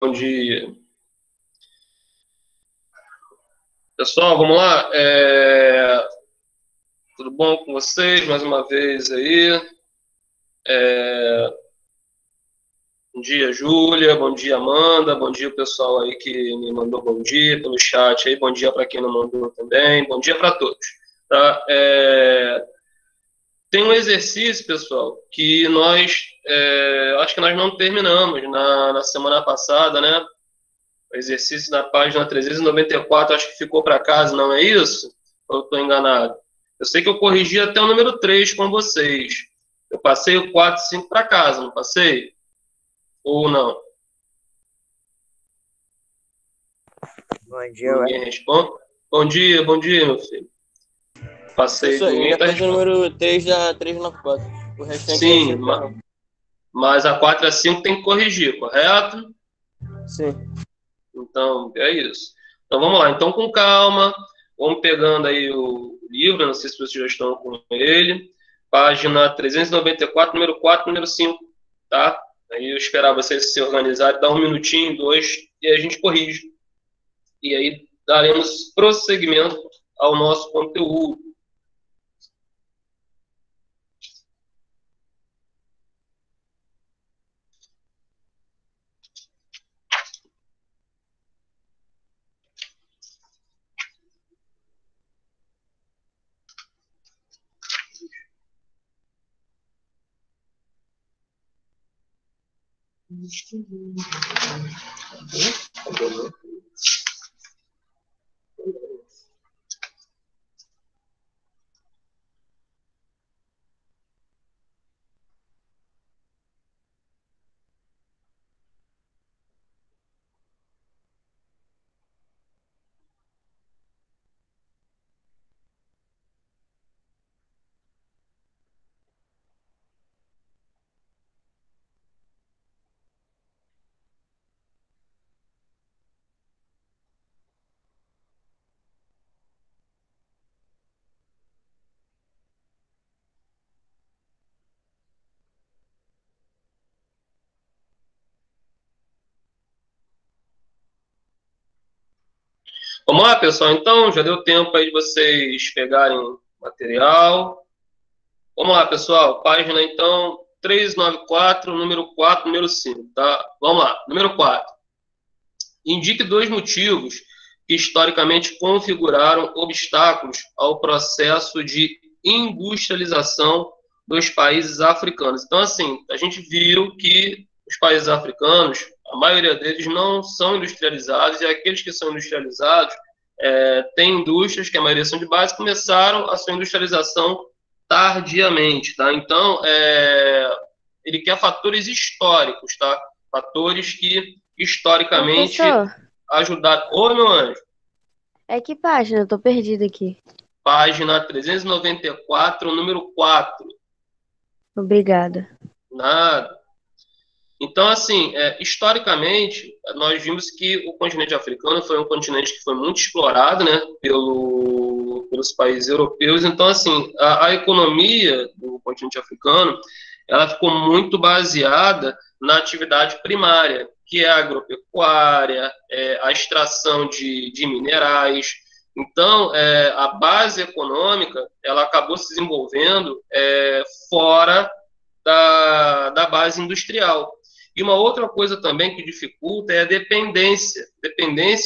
Bom dia. Pessoal, vamos lá. Tudo bom com vocês? Mais uma vez aí. Bom dia, Júlia. Bom dia, Amanda. Bom dia, o pessoal aí que me mandou bom dia pelo chat aí. Bom dia para quem não mandou também. Bom dia para todos. Tá? Tem um exercício, pessoal, que acho que nós não terminamos na semana passada, né? O exercício na página 394, acho que ficou para casa, não é isso? Ou eu estou enganado? Eu sei que eu corrigi até o número 3 com vocês. Eu passei o 4 e 5 para casa, não passei? Ou não? Bom dia, ué. Ninguém responde? Bom dia, meu filho. Passei, Professor, eu ninguém ainda está fiz o respondendo. número 3 da 394. O restante eu Sim, tive que errar. mas a 4 e a 5 tem que corrigir, correto? Sim. Então, é isso. Então, vamos lá. Então, com calma, vamos pegando aí o livro, não sei se vocês já estão com ele. Página 394, número 4, número 5, tá? Aí eu esperar vocês se organizarem, dar um minutinho, dois, e a gente corrige. E aí daremos prosseguimento ao nosso conteúdo. Vamos lá, pessoal. Então, já deu tempo aí de vocês pegarem o material. Vamos lá, pessoal. Página, então, 394, número 4, número 5, tá? Vamos lá. Número 4. Indique dois motivos que historicamente configuraram obstáculos ao processo de industrialização dos países africanos. Então, assim, a gente viu que os países africanos, a maioria deles não são industrializados, e aqueles que são industrializados têm indústrias, que a maioria são de base, começaram a sua industrialização tardiamente, tá? Então, ele quer fatores históricos, tá? Fatores que historicamente Professor, ajudaram. Ô, meu anjo, é que página? Eu tô perdida aqui. página 394, número 4. Obrigada. Nada. Então, assim, historicamente, nós vimos que o continente africano foi um continente que foi muito explorado, né, pelos países europeus. Então, assim, a economia do continente africano, ela ficou muito baseada na atividade primária, que é a agropecuária, a extração de minerais. Então, a base econômica, ela acabou se desenvolvendo fora da base industrial. E uma outra coisa também que dificulta é a dependência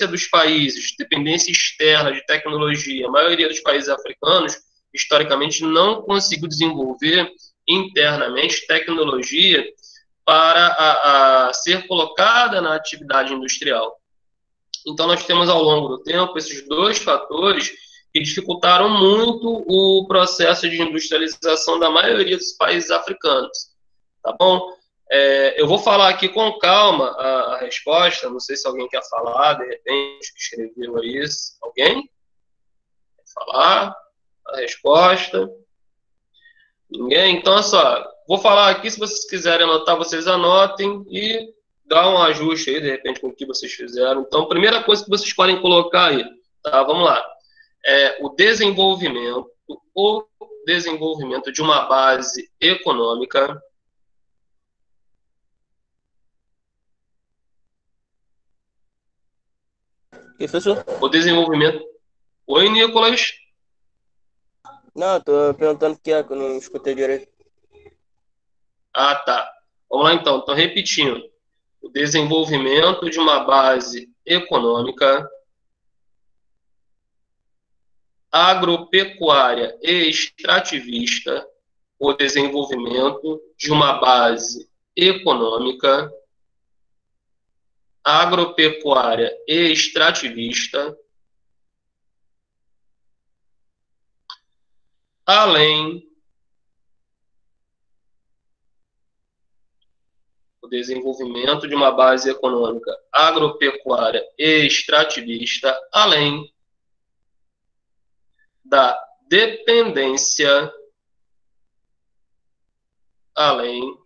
dos países, dependência externa de tecnologia. A maioria dos países africanos, historicamente, não conseguiu desenvolver internamente tecnologia para a ser colocada na atividade industrial. Então, nós temos ao longo do tempo esses dois fatores que dificultaram muito o processo de industrialização da maioria dos países africanos. Tá bom? Eu vou falar aqui com calma a resposta. Não sei se alguém quer falar, de repente, que escreveu aí. Alguém quer falar a resposta? Ninguém? Então, é só. Vou falar aqui. Se vocês quiserem anotar, vocês anotem e dá um ajuste aí, de repente, com o que vocês fizeram. Então, primeira coisa que vocês podem colocar aí, tá? Vamos lá. O desenvolvimento de uma base econômica Que professor? O desenvolvimento... Oi, Nicolas. Não, tô perguntando o que é, que eu não escutei direito. Ah, tá. Vamos lá, então. Então, repetindo. O desenvolvimento de uma base econômica, agropecuária e extrativista, o desenvolvimento de uma base econômica, agropecuária e extrativista, além o desenvolvimento de uma base econômica, agropecuária e extrativista, além da dependência, além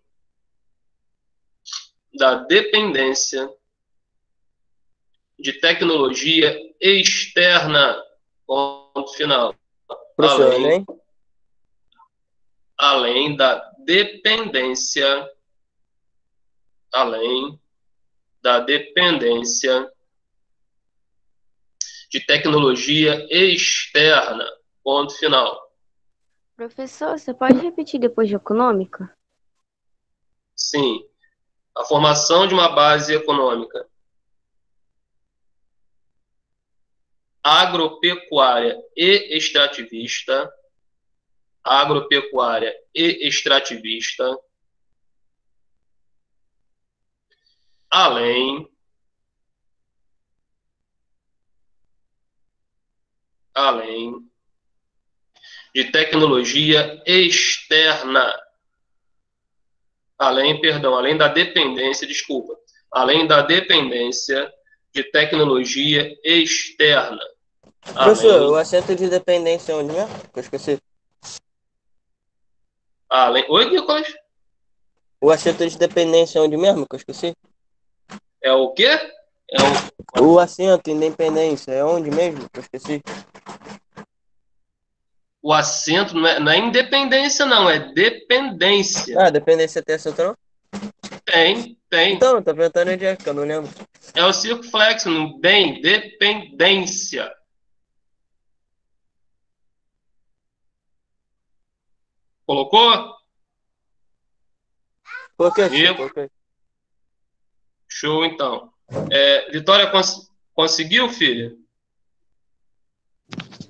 da dependência de tecnologia externa, ponto final. Professor, além? Além da dependência, além da dependência de tecnologia externa, ponto final. Professor, você pode repetir depois de econômica? Sim, a formação de uma base econômica agropecuária e extrativista, agropecuária e extrativista, além de tecnologia externa, além da dependência, desculpa, além da dependência de tecnologia externa. Professor, o assento de dependência é onde mesmo? Que eu esqueci. Oi, Nicolas? O assento de dependência é onde mesmo? Que eu esqueci. É o quê? O assento independência é onde mesmo? Que eu esqueci. O assento não é independência, não, é dependência. Ah, dependência tem assento não? Tem. Então, tô perguntando onde é, que eu não lembro. É o circunflexo, não tem dependência. Colocou? Por que, Show, então. Vitória, conseguiu, filha?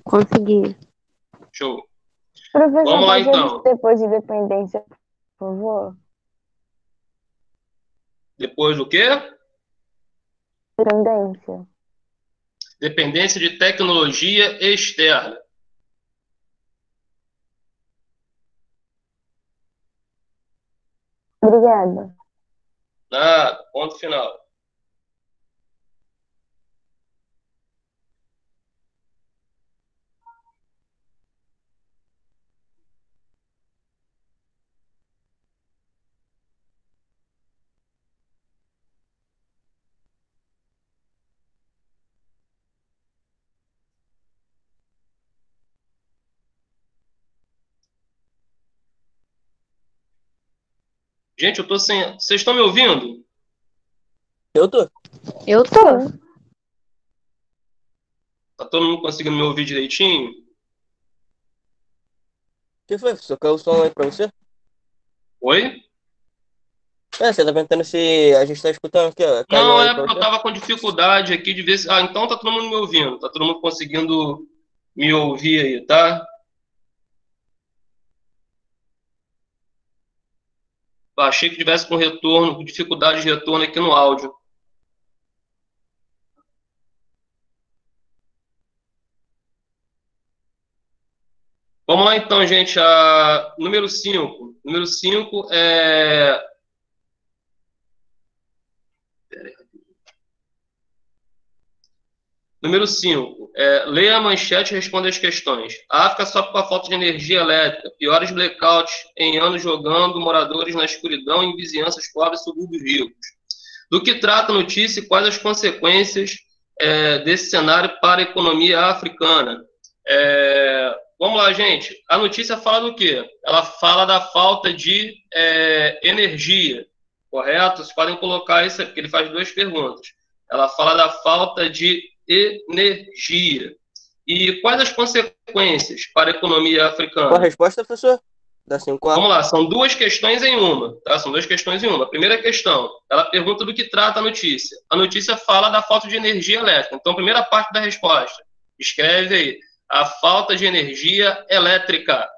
Consegui. Show. Professor, Vamos lá, pode então. depois de dependência, por favor? Depois do quê? Dependência. Dependência de tecnologia externa. Obrigada. Nada, ponto final. Gente, eu tô sem... Vocês estão me ouvindo? Eu tô. Eu tô. Tá todo mundo conseguindo me ouvir direitinho? Que foi, professor? Caiu o som aí pra você? Oi? Você tá perguntando se a gente tá escutando aqui, ó. Caiu Não, aí pra porque eu você? tava com dificuldade aqui de ver se... Ah, então tá todo mundo me ouvindo. Tá todo mundo conseguindo me ouvir aí, tá? Eu achei que tivesse com retorno, com dificuldade de retorno aqui no áudio. Vamos lá então, gente. Número 5. Número 5 é... Número 5. Leia a manchete e responda as questões. A África sofre com a falta de energia elétrica. Piores blackouts em anos jogando moradores na escuridão em vizinhanças pobres e subúrbios ricos. Do que trata a notícia e quais as consequências desse cenário para a economia africana? Vamos lá, gente. A notícia fala do quê? Ela fala da falta de energia, correto? Vocês podem colocar isso aqui, porque ele faz duas perguntas. Ela fala da falta de energia. E quais as consequências para a economia Qual a africana? resposta, professor? Dá 5 Vamos lá, são duas questões em uma, tá? São duas questões em uma. A primeira questão, ela pergunta do que trata a notícia. A notícia fala da falta de energia elétrica. Então, a primeira parte da resposta, escreve aí, a falta de energia elétrica.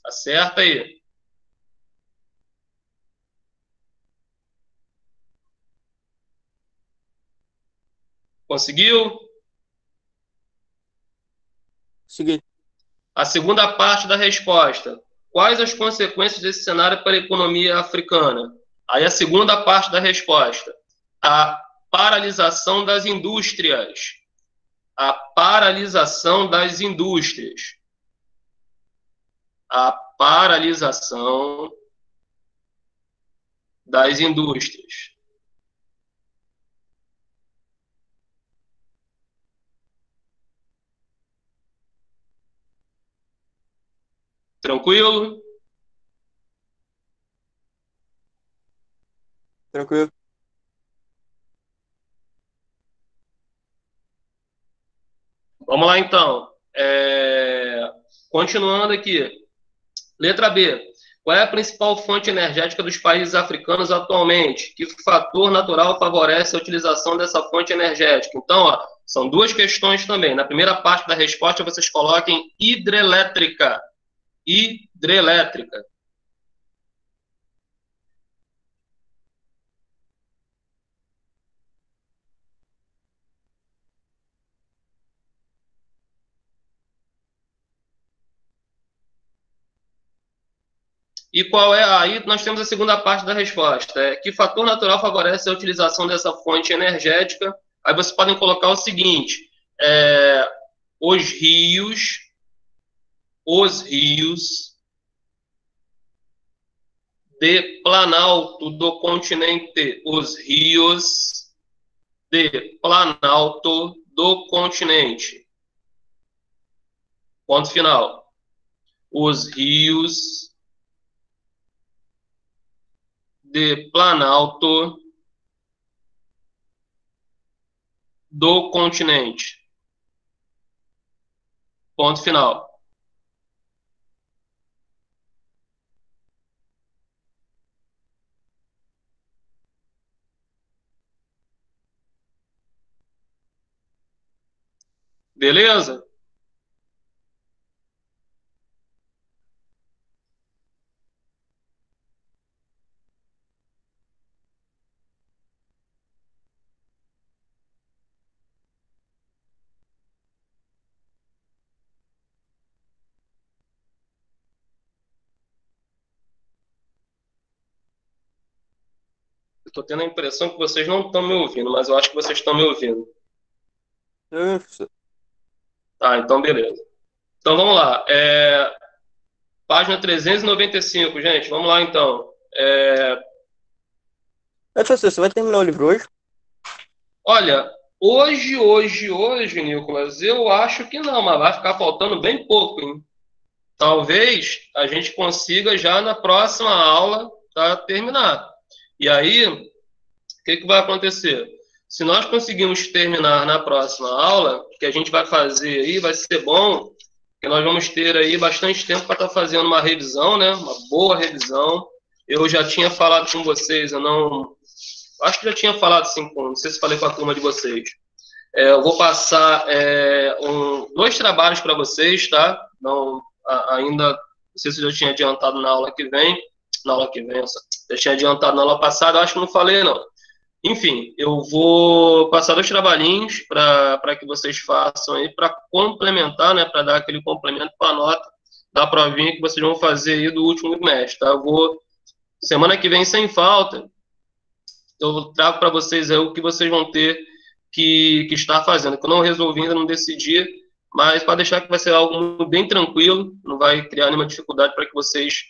Acerta aí. Conseguiu? Segui. A segunda parte da resposta. Quais as consequências desse cenário para a economia africana? Aí a segunda parte da resposta. A paralisação das indústrias. A paralisação das indústrias. A paralisação das indústrias. Tranquilo? Tranquilo. Vamos lá, então. Continuando aqui. Letra B. Qual é a principal fonte energética dos países africanos atualmente? Que fator natural favorece a utilização dessa fonte energética? Então, ó, são duas questões também. Na primeira parte da resposta, vocês coloquem hidrelétrica. Hidrelétrica. E qual é? Aí nós temos a segunda parte da resposta. Que fator natural favorece a utilização dessa fonte energética? Aí vocês podem colocar o seguinte: os rios de Planalto do continente. Os rios de Planalto do continente. Ponto final. Os rios de Planalto do continente. Ponto final. Beleza? Estou tendo a impressão que vocês não estão me ouvindo, mas eu acho que vocês estão me ouvindo. Professor. Tá, então beleza. Então vamos lá. Página 395, gente. Vamos lá então. Professor, você vai terminar o livro hoje? Olha, hoje, Nicolas, eu acho que não, mas vai ficar faltando bem pouco, hein? Talvez a gente consiga já na próxima aula, tá, terminar. E aí, o que vai acontecer? Se nós conseguirmos terminar na próxima aula, o que a gente vai fazer aí vai ser bom, porque nós vamos ter aí bastante tempo para estar fazendo uma revisão, né? Uma boa revisão. Eu já tinha falado com vocês, acho que já tinha falado sim, não sei se falei com a turma de vocês. Eu vou passar 2 trabalhos para vocês, tá? Não, ainda, não sei se eu já tinha adiantado na aula que vem, já tinha adiantado na aula passada, acho que não falei, não. Enfim, eu vou passar 2 trabalhinhos para que vocês façam aí, para complementar, né, para dar aquele complemento para a nota da provinha que vocês vão fazer aí do último trimestre, tá? Eu vou, semana que vem, sem falta, eu trago para vocês aí o que vocês vão ter que estar fazendo, que eu não resolvi ainda, não decidi, mas para deixar que vai ser algo bem tranquilo, não vai criar nenhuma dificuldade para que vocês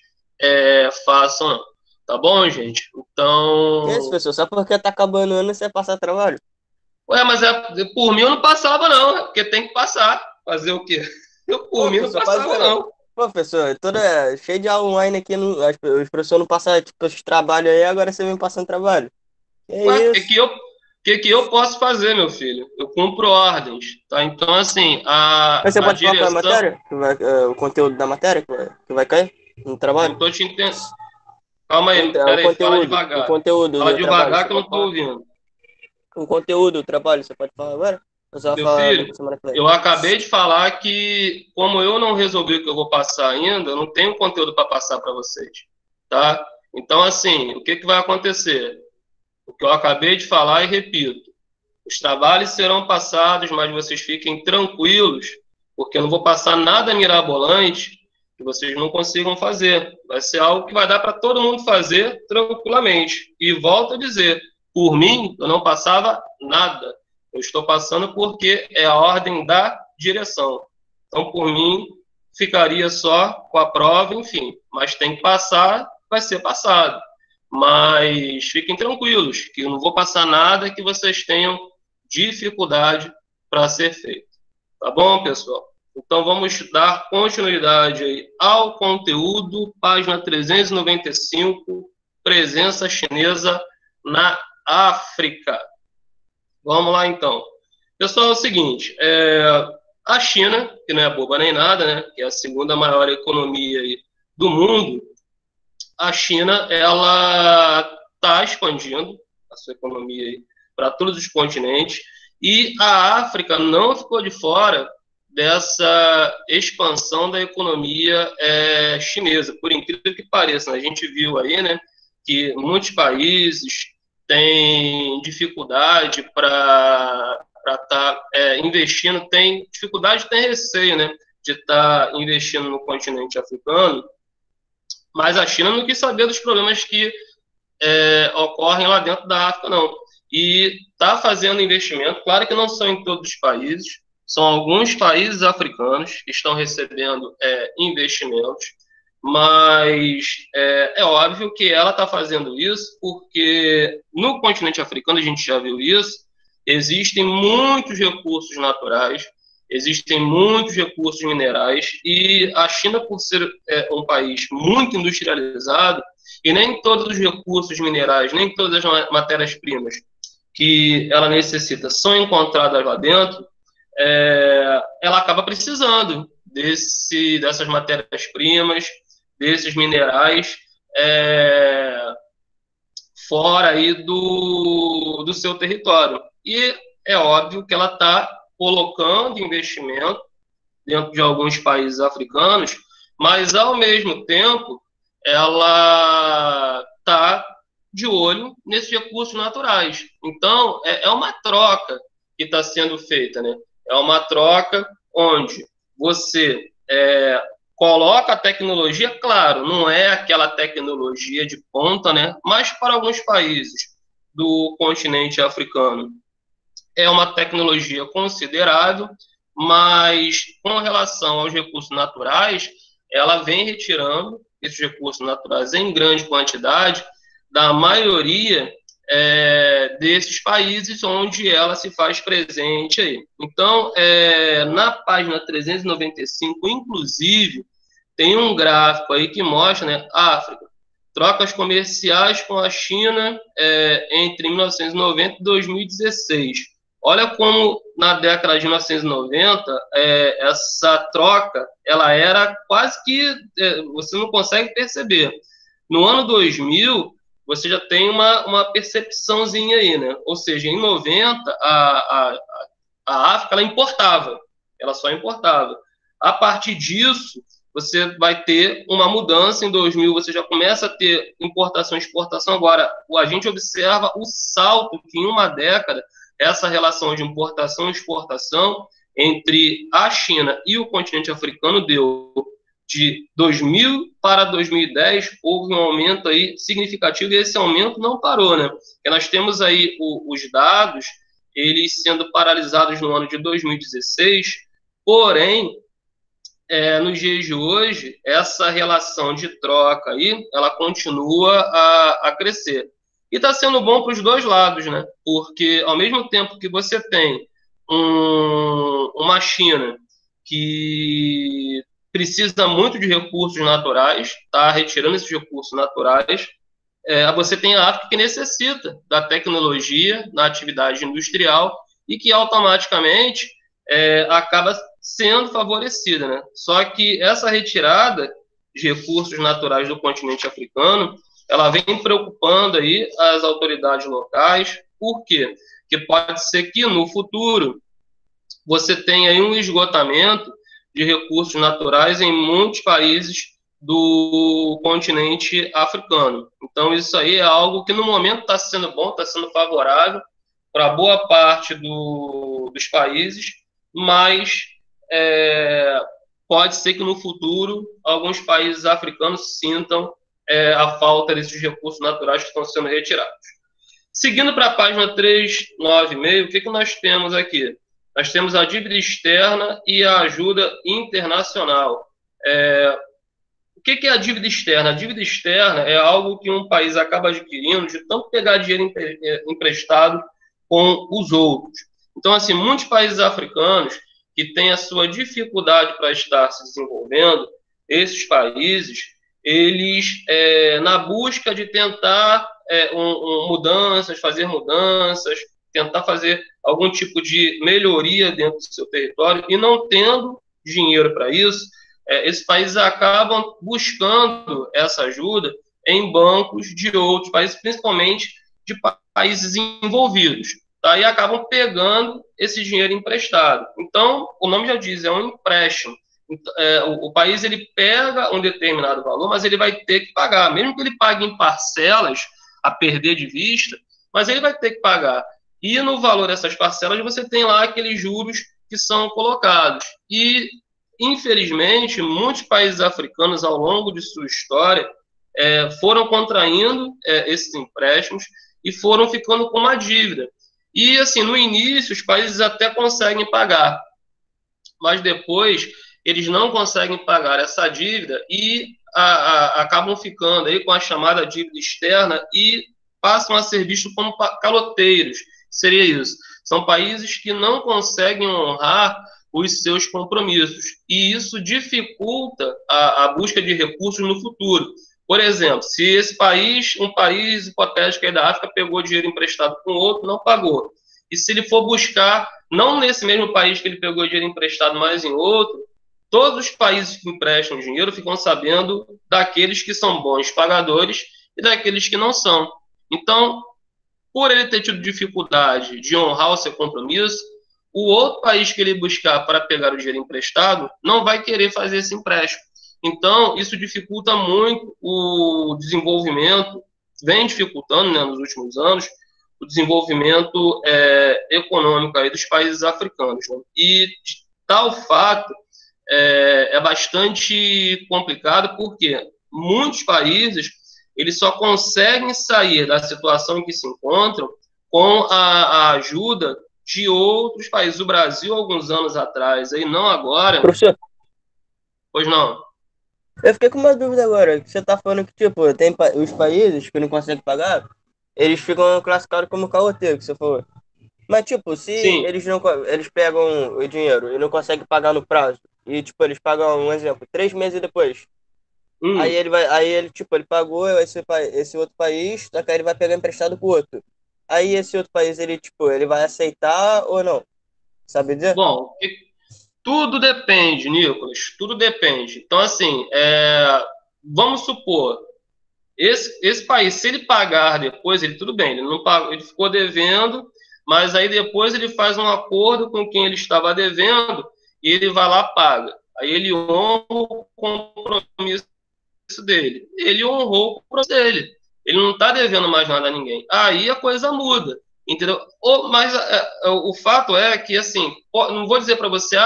façam, não. Tá bom, gente? Então... Que isso, professor? Só porque tá acabando o ano você vai passar trabalho? Ué, mas por mim eu não passava, não, porque tem que passar. Fazer o quê? Eu, por mim, não passava, não. Professor, cheio de aula online aqui, os professores não passam tipo, os trabalhos aí, agora você vem passando trabalho. Ué, isso? que eu posso fazer, meu filho? Eu cumpro ordens, tá? Então, assim, Mas você a pode falar qual é a direção... matéria? O conteúdo da matéria que vai cair no Não trabalho? tô te entendendo. Calma aí, O peraí, fala conteúdo, o devagar. conteúdo Fala do trabalho, devagar você que eu não pode tô falar? ouvindo. O conteúdo do trabalho, você pode falar agora? Ou você vai Meu falar filho, daqui semana que vem? eu acabei de falar que, como eu não resolvi o que eu vou passar ainda, eu não tenho conteúdo para passar para vocês, tá? Então, assim, o que que vai acontecer? O que eu acabei de falar e repito. Os trabalhos serão passados, mas vocês fiquem tranquilos, porque eu não vou passar nada mirabolante que vocês não consigam fazer. Vai ser algo que vai dar para todo mundo fazer tranquilamente. E volto a dizer, por mim, eu não passava nada. Eu estou passando porque é a ordem da direção. Então, por mim, ficaria só com a prova, enfim. Mas tem que passar, vai ser passado. Mas fiquem tranquilos, que eu não vou passar nada que vocês tenham dificuldade para ser feito. Tá bom, pessoal? Então vamos dar continuidade aí ao conteúdo, página 395, presença chinesa na África. Vamos lá então. Pessoal, é o seguinte, a China, que não é boba nem nada, né, que é a segunda maior economia aí do mundo, a China ela está expandindo a sua economia para todos os continentes e a África não ficou de fora dessa expansão da economia chinesa. Por incrível que pareça, né? A gente viu aí, né, que muitos países têm dificuldade para estar investindo, tem dificuldade, tem receio, né, de estar investindo no continente africano. Mas a China não quis saber dos problemas que ocorrem lá dentro da África, não. E está fazendo investimento, claro que não são em todos os países, são alguns países africanos que estão recebendo investimentos, mas é óbvio que ela está fazendo isso porque no continente africano, a gente já viu isso, existem muitos recursos naturais, existem muitos recursos minerais, e a China, por ser um país muito industrializado, e nem todos os recursos minerais, nem todas as matérias-primas que ela necessita são encontradas lá dentro, ela acaba precisando dessas matérias-primas, desses minerais, fora aí do seu território. E é óbvio que ela está colocando investimento dentro de alguns países africanos, mas, ao mesmo tempo, ela está de olho nesses recursos naturais. Então, é uma troca que está sendo feita, né? É uma troca onde você coloca a tecnologia, claro, não é aquela tecnologia de ponta, né? Mas para alguns países do continente africano é uma tecnologia considerável, mas com relação aos recursos naturais, ela vem retirando esses recursos naturais em grande quantidade da maioria desses países onde ela se faz presente aí. Então, na página 395, inclusive, tem um gráfico aí que mostra, né, África, trocas comerciais com a China entre 1990 e 2016. Olha como na década de 1990 essa troca ela era quase que você não consegue perceber. No ano 2000 você já tem uma percepçãozinha aí, né? Ou seja, em 90 a África ela importava, ela só importava. A partir disso você vai ter uma mudança. Em 2000 você já começa a ter importação e exportação. Agora, a gente observa o salto que em uma década essa relação de importação e exportação entre a China e o continente africano deu. De 2000 para 2010 houve um aumento aí significativo e esse aumento não parou, né? Porque nós temos aí os dados, eles sendo paralisados no ano de 2016, porém nos dias de hoje, essa relação de troca aí, ela continua a crescer. E está sendo bom para os dois lados, né? Porque ao mesmo tempo que você tem uma China que precisa muito de recursos naturais, está retirando esses recursos naturais, você tem a África que necessita da tecnologia na atividade industrial e que automaticamente acaba sendo favorecida, né? Só que essa retirada de recursos naturais do continente africano, ela vem preocupando aí as autoridades locais. Por quê? Porque pode ser que no futuro você tenha aí um esgotamento de recursos naturais em muitos países do continente africano. Então, isso aí é algo que no momento está sendo bom, está sendo favorável para boa parte dos países, mas pode ser que no futuro alguns países africanos sintam a falta desses recursos naturais que estão sendo retirados. Seguindo para a página 396, o que nós temos aqui? Nós temos a dívida externa e a ajuda internacional. O que é a dívida externa? A dívida externa é algo que um país acaba adquirindo de tanto pegar dinheiro emprestado com os outros. Então, assim, muitos países africanos que têm a sua dificuldade para estar se desenvolvendo, esses países, eles, na busca de tentar mudanças, fazer mudanças, tentar fazer algum tipo de melhoria dentro do seu território, e não tendo dinheiro para isso, esses países acabam buscando essa ajuda em bancos de outros países, principalmente de países envolvidos, tá? E acabam pegando esse dinheiro emprestado. Então, o nome já diz, é um empréstimo. O país ele pega um determinado valor, mas ele vai ter que pagar, mesmo que ele pague em parcelas, a perder de vista, mas ele vai ter que pagar. E no valor dessas parcelas você tem lá aqueles juros que são colocados. E, infelizmente, muitos países africanos, ao longo de sua história, foram contraindo esses empréstimos e foram ficando com uma dívida. E, assim, no início, os países até conseguem pagar, mas depois eles não conseguem pagar essa dívida e acabam ficando aí com a chamada dívida externa e passam a ser vistos como caloteiros. Seria isso. São países que não conseguem honrar os seus compromissos. E isso dificulta a busca de recursos no futuro. Por exemplo, se esse país, um país hipotético aí da África, pegou dinheiro emprestado com outro, não pagou. E se ele for buscar, não nesse mesmo país que ele pegou dinheiro emprestado, mas em outro, todos os países que emprestam dinheiro ficam sabendo daqueles que são bons pagadores e daqueles que não são. Então, por ele ter tido dificuldade de honrar o seu compromisso, o outro país que ele buscar para pegar o dinheiro emprestado não vai querer fazer esse empréstimo. Então, isso dificulta muito o desenvolvimento, vem dificultando, né, nos últimos anos, o desenvolvimento econômico aí dos países africanos. Né? E tal fato é bastante complicado, porque muitos países eles só conseguem sair da situação em que se encontram com a ajuda de outros países. O Brasil, alguns anos atrás, aí não agora... Professor, Pois não. eu fiquei com uma dúvida agora. Você tá falando que, tipo, tem os países que não conseguem pagar, eles ficam classificados como caloteiro, que você falou. Mas, tipo, se Sim. eles pegam o dinheiro e não conseguem pagar no prazo, e, tipo, eles pagam, um exemplo, 3 meses depois, aí ele, tipo, ele pagou esse outro país, só que aí ele vai pegar emprestado com o outro. Aí esse outro país, ele, tipo, ele vai aceitar ou não? Sabe dizer? Bom, tudo depende, Nicolas, tudo depende. Então, assim, vamos supor, esse país, se ele pagar depois, ele tudo bem, ele não pagou, ele ficou devendo, mas aí depois ele faz um acordo com quem ele estava devendo e ele vai lá e paga. Aí ele honra o compromisso dele. Ele honrou o compromisso dele. Ele não está devendo mais nada a ninguém. Aí a coisa muda, entendeu? Mas o fato é que, assim, não vou dizer para você,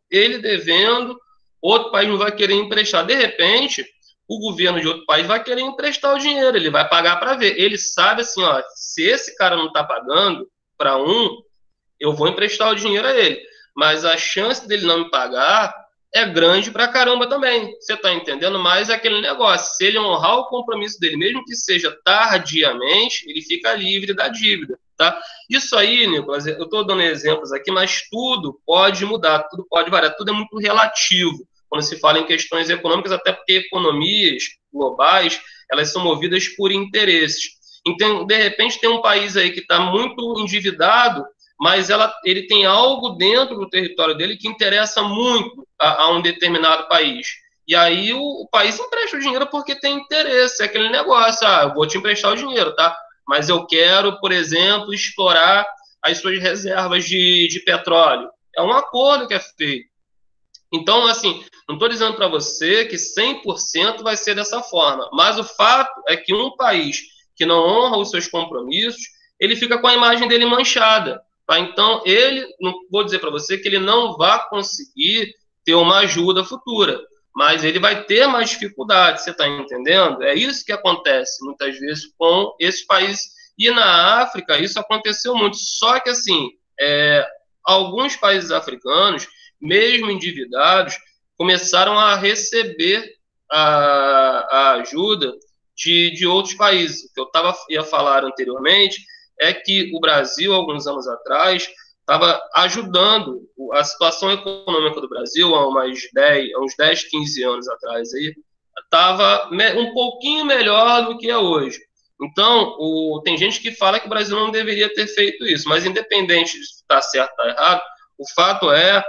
ele devendo, outro país não vai querer emprestar. De repente, o governo de outro país vai querer emprestar o dinheiro, ele vai pagar para ver. Ele sabe assim, ó, se esse cara não está pagando para eu vou emprestar o dinheiro a ele. Mas a chance dele não me pagar é grande pra caramba também. Você tá entendendo? Mas é aquele negócio, se ele honrar o compromisso dele, mesmo que seja tardiamente, ele fica livre da dívida, tá? Isso aí, Nicolas, eu tô dando exemplos aqui, mas tudo pode mudar, tudo pode variar, tudo é muito relativo quando se fala em questões econômicas, até porque economias globais, elas são movidas por interesses. Então, de repente, tem um país aí que está muito endividado, mas ele tem algo dentro do território dele que interessa muito a um determinado país. E aí o país empresta o dinheiro porque tem interesse, é aquele negócio, eu vou te emprestar o dinheiro, tá? Mas eu quero, por exemplo, explorar as suas reservas de petróleo. É um acordo que é feito. Então, assim, não estou dizendo para você que 100% vai ser dessa forma, mas o fato é que um país que não honra os seus compromissos, ele fica com a imagem dele manchada. Tá? Então, não vou dizer para você que ele não vai conseguir ter uma ajuda futura, mas ele vai ter mais dificuldade, você está entendendo? É isso que acontece muitas vezes com esses países. E na África, isso aconteceu muito. Só que, assim, alguns países africanos, mesmo endividados, começaram a receber a ajuda de outros países. O que eu ia falar anteriormente é que o Brasil, alguns anos atrás, estava ajudando a situação econômica do Brasil, há uns 10, 15 anos atrás, estava um pouquinho melhor do que é hoje. Então, tem gente que fala que o Brasil não deveria ter feito isso, mas independente de estar certo ou errado, o fato é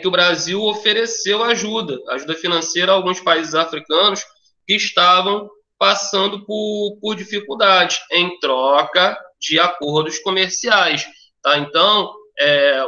que o Brasil ofereceu ajuda financeira a alguns países africanos que estavam passando por dificuldades em troca de acordos comerciais. Tá? Então,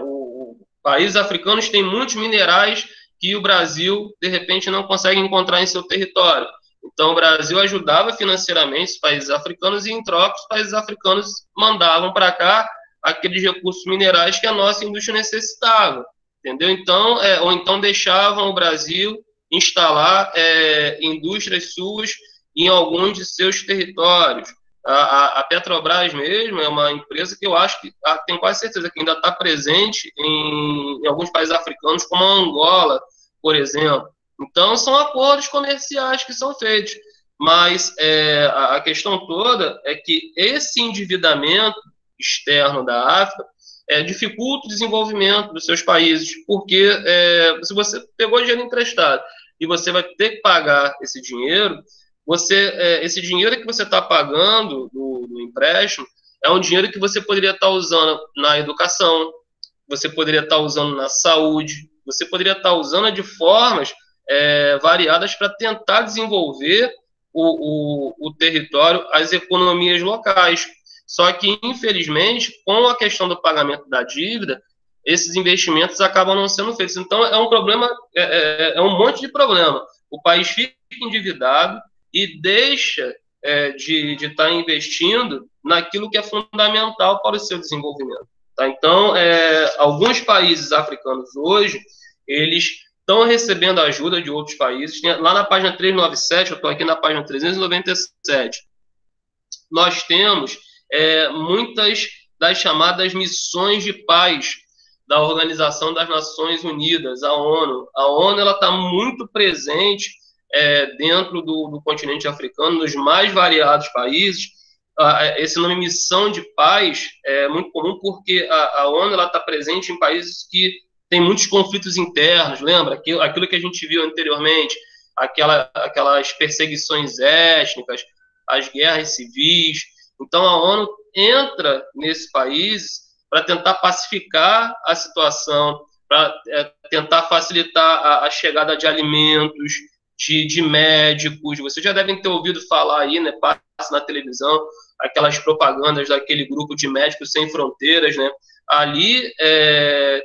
os países africanos têm muitos minerais que o Brasil, de repente, não consegue encontrar em seu território. Então, o Brasil ajudava financeiramente os países africanos e, em troca, os países africanos mandavam para cá aqueles recursos minerais que a nossa indústria necessitava. Entendeu? Então, ou então deixavam o Brasil instalar indústrias suas em alguns de seus territórios. A Petrobras mesmo é uma empresa que eu acho que, tenho quase certeza que ainda está presente em alguns países africanos, como a Angola, por exemplo. Então, são acordos comerciais que são feitos. Mas a questão toda é que esse endividamento externo da África dificulta o desenvolvimento dos seus países, porque se você pegou dinheiro emprestado e você vai ter que pagar esse dinheiro, esse dinheiro que você está pagando do empréstimo é um dinheiro que você poderia estar usando na educação, você poderia estar usando na saúde, você poderia estar usando de formas variadas para tentar desenvolver o território, as economias locais. Só que, infelizmente, com a questão do pagamento da dívida, esses investimentos acabam não sendo feitos. Então, é um problema, um monte de problema. O país fica endividado e deixa de estar investindo naquilo que é fundamental para o seu desenvolvimento. Tá? Então, alguns países africanos hoje, eles estão recebendo ajuda de outros países. Lá na página 397, eu estou aqui na página 397, nós temos muitas das chamadas missões de paz da Organização das Nações Unidas, a ONU. A ONU está muito presente dentro do continente africano, nos mais variados países. Esse nome missão de paz é muito comum porque a ONU está presente em países que têm muitos conflitos internos, lembra? Aquilo que a gente viu anteriormente, aquelas perseguições étnicas, as guerras civis. Então, a ONU entra nesses países para tentar pacificar a situação, para tentar facilitar a chegada de alimentos, de médicos. Vocês já devem ter ouvido falar aí, né, passa na televisão, aquelas propagandas daquele grupo de Médicos Sem Fronteiras, né? Ali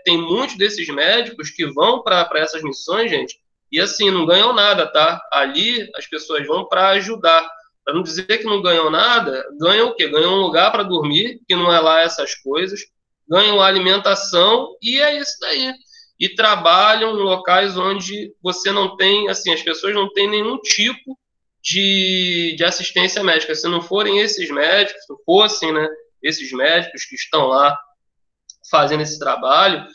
tem muitos desses médicos que vão para essas missões, gente, e assim, não ganham nada, tá? Ali as pessoas vão para ajudar. Para não dizer que não ganham nada, ganham o quê? Ganham um lugar para dormir, que não é lá essas coisas, ganham alimentação e é isso daí. E trabalham em locais onde você não tem, assim, as pessoas não têm nenhum tipo de assistência médica. Se não forem esses médicos, se fossem, né, esses médicos que estão lá fazendo esse trabalho,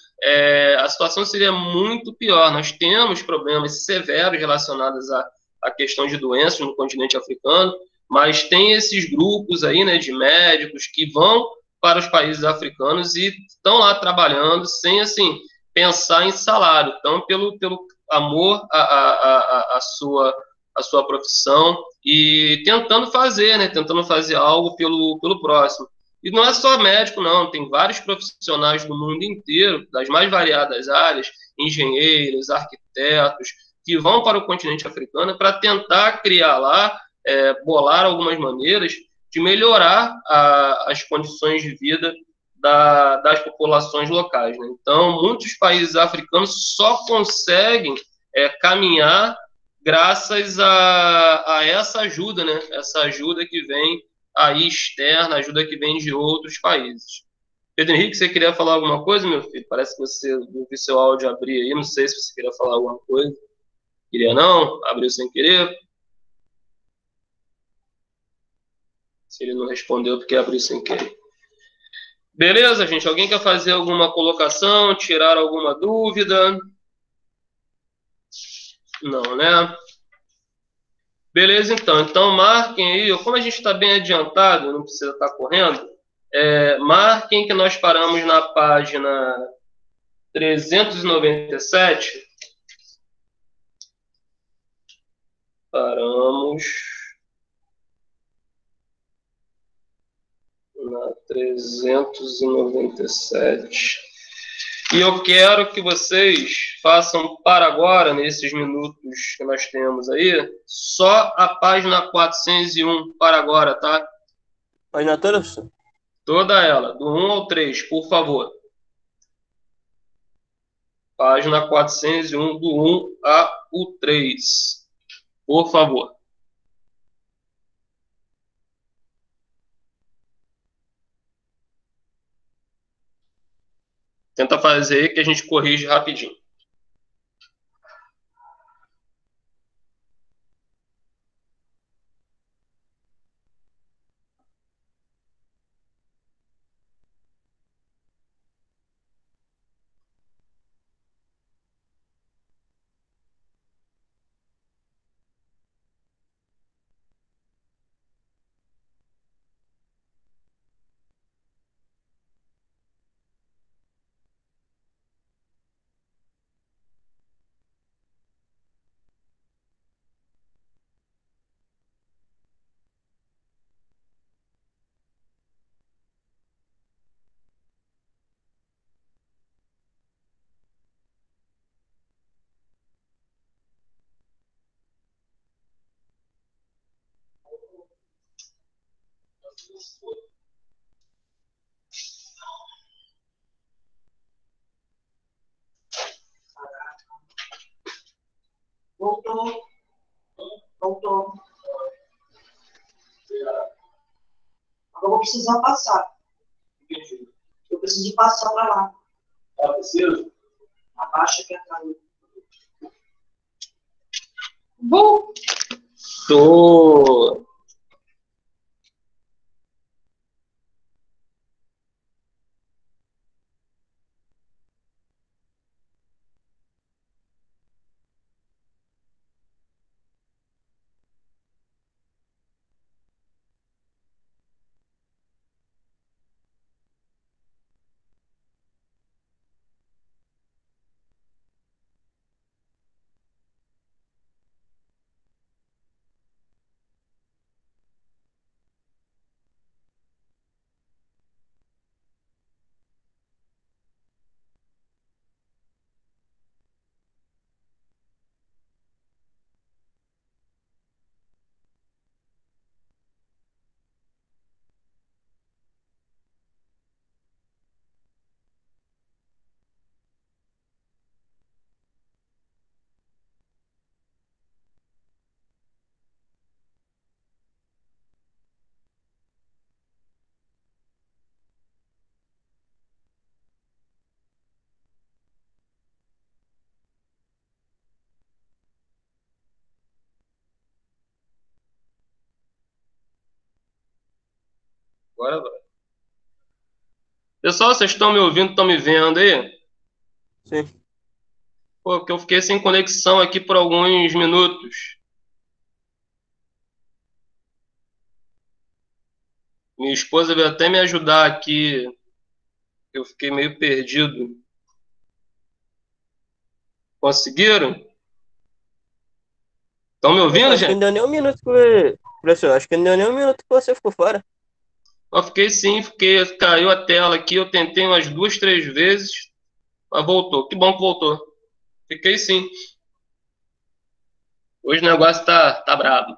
a situação seria muito pior. Nós temos problemas severos relacionados a questão de doenças no continente africano, mas tem esses grupos aí, né, de médicos que vão para os países africanos e estão lá trabalhando sem, assim, pensar em salário, então pelo amor à a sua profissão e tentando fazer, né? Tentando fazer algo pelo próximo. E não é só médico, não. Tem vários profissionais do mundo inteiro, das mais variadas áreas, engenheiros, arquitetos, que vão para o continente africano para tentar criar lá, bolar algumas maneiras de melhorar as condições de vida das populações locais, né? Então, muitos países africanos só conseguem caminhar graças a essa ajuda, né? Essa ajuda que vem aí externa, ajuda que vem de outros países. Pedro Henrique, você queria falar alguma coisa, meu filho? Parece que você viu seu áudio abrir aí, não sei se você queria falar alguma coisa. Queria não? Abriu sem querer? Se ele não respondeu, porque abriu sem querer. Beleza, gente? Alguém quer fazer alguma colocação, tirar alguma dúvida? Não, né? Beleza, então. Então, marquem aí. Como a gente está bem adiantado, não precisa estar correndo, marquem que nós paramos na página 397. Paramos na 397. E eu quero que vocês façam para agora, nesses minutos que nós temos aí, só a página 401 para agora, tá? Página toda, professor? Toda ela, do 1 ao 3, por favor. Página 401, do 1 ao 3. Por favor. Tenta fazer aí que a gente corrige rapidinho. Voltou. Voltou. Agora eu vou precisar passar. Eu preciso passar para lá. Ah, preciso? Abaixa que atrás. Vou. Tô. Agora vai. Pessoal, vocês estão me ouvindo, estão me vendo aí? Sim. Pô, porque eu fiquei sem conexão aqui por alguns minutos. Minha esposa veio até me ajudar aqui. Eu fiquei meio perdido. Conseguiram? Estão me ouvindo, Acho que gente? não deu nem um minuto que... Professor, acho que não deu nem um minuto que você ficou fora. Eu fiquei sim, caiu a tela aqui, eu tentei umas 2, 3 vezes, mas voltou. Que bom que voltou. Fiquei sim. Hoje o negócio tá brabo.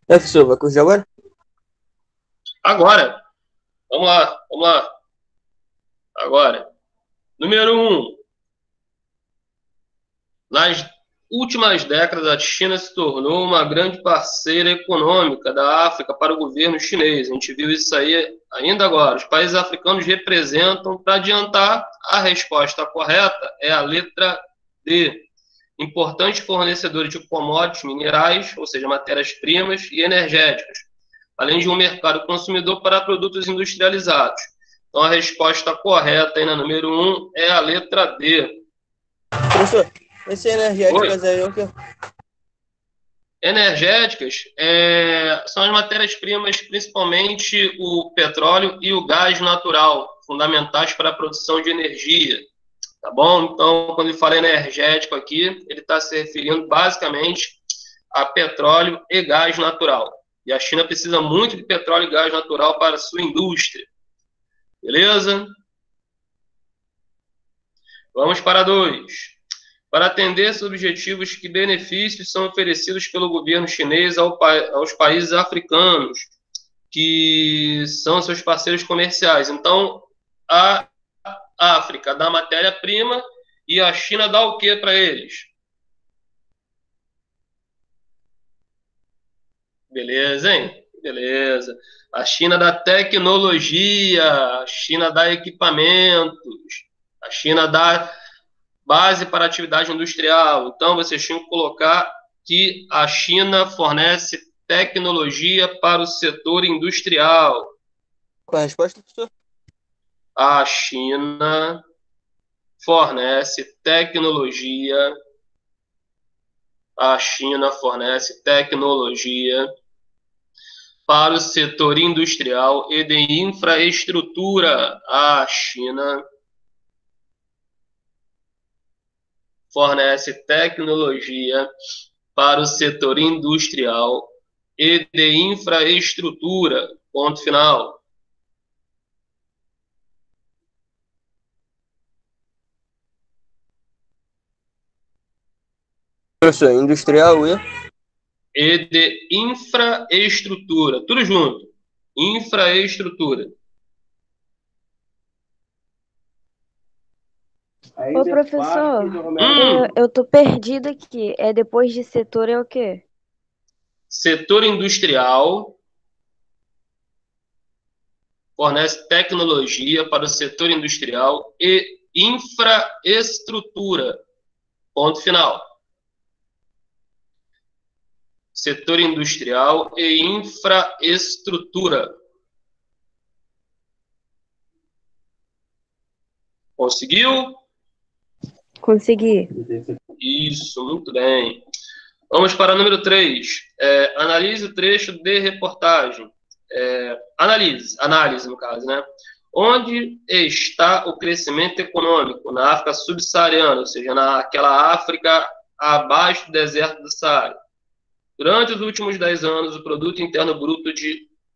Professor, vai corrigir agora? Agora, vamos lá. Agora, número 1. Nas últimas décadas, a China se tornou uma grande parceira econômica da África para o governo chinês. A gente viu isso aí ainda agora. Os países africanos representam, para adiantar, a resposta correta é a letra D. Importantes fornecedores de commodities, minerais, ou seja, matérias-primas e energéticas, além de um mercado consumidor para produtos industrializados. Então, a resposta correta aí na número 1 é a letra D. Professor, esse energéticas aí é o que? Energéticas são as matérias-primas, principalmente o petróleo e o gás natural, fundamentais para a produção de energia. Tá bom? Então, quando ele fala energético aqui, ele está se referindo basicamente a petróleo e gás natural. E a China precisa muito de petróleo e gás natural para a sua indústria. Beleza? Vamos para 2. Para atender esses objetivos, que benefícios são oferecidos pelo governo chinês aos países africanos, que são seus parceiros comerciais? Então, a África dá matéria-prima e a China dá o que para eles? Beleza, hein? Beleza. A China dá tecnologia, a China dá equipamentos, a China dá base para atividade industrial. Então, vocês tinham que colocar que a China fornece tecnologia para o setor industrial. Qual é a resposta, professor? A China fornece tecnologia. A China fornece tecnologia para o setor industrial e de infraestrutura. A China fornece tecnologia para o setor industrial e de infraestrutura. Ponto final. Professor, industrial E de infraestrutura. Tudo junto. Infraestrutura. Ô, professor, Hum, eu tô perdida aqui. É depois de setor é o quê? setor industrial fornece tecnologia para o setor industrial e infraestrutura. Ponto final. Setor industrial e infraestrutura. Conseguiu? Consegui. Isso, muito bem. Vamos para o número 3. Analise o trecho de reportagem. Análise, no caso, né? Onde está o crescimento econômico? Na África subsaariana, ou seja, naquela África abaixo do deserto do Saara. Durante os últimos 10 anos, o produto interno bruto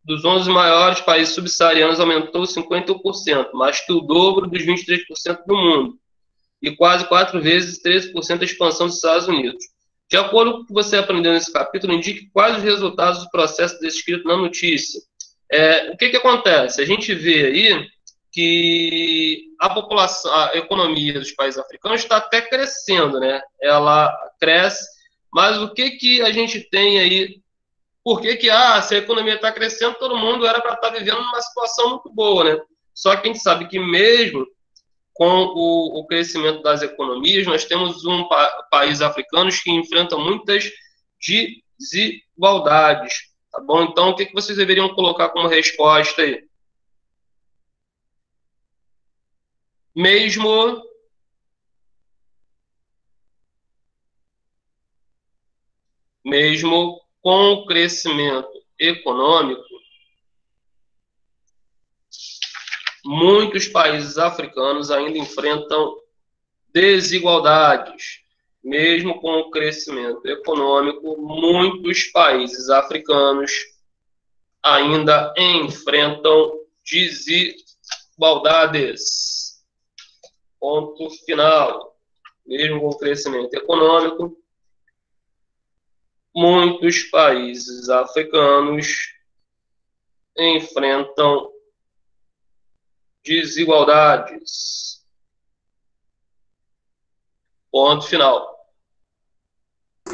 dos 11 maiores países subsaarianos aumentou 50%, mais que o dobro dos 23% do mundo, e quase 4 vezes 13% da expansão dos Estados Unidos. De acordo com o que você aprendeu nesse capítulo, indique quais os resultados do processo descrito na notícia. O que acontece? A gente vê aí que a população, a economia dos países africanos está até crescendo, né? Ela cresce, mas o que a gente tem aí? Por que se a economia está crescendo, todo mundo era para estar vivendo numa situação muito boa, né? Só que a gente sabe que mesmo com o crescimento das economias, nós temos país africanos que enfrentam muitas desigualdades, tá bom? Então, o que vocês deveriam colocar como resposta aí? Mesmo com o crescimento econômico, muitos países africanos ainda enfrentam desigualdades. Mesmo com o crescimento econômico, muitos países africanos ainda enfrentam desigualdades. Ponto final. Mesmo com o crescimento econômico, muitos países africanos enfrentam desigualdades. Ponto final.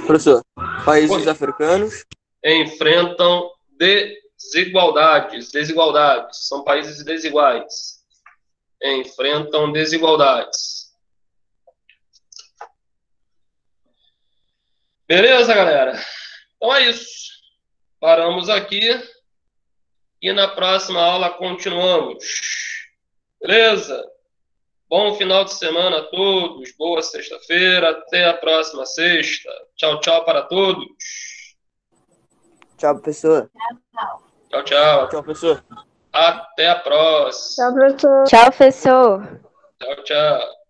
Professor, países africanos enfrentam desigualdades. São países desiguais. Enfrentam desigualdades. Beleza, galera? Então é isso. Paramos aqui e na próxima aula continuamos. Beleza? Bom final de semana a todos. Boa sexta-feira. Até a próxima sexta. Tchau, tchau para todos. Tchau, professor. Tchau, tchau. Tchau, professor. Até a próxima. Tchau, professor. Tchau, professor. Tchau, tchau.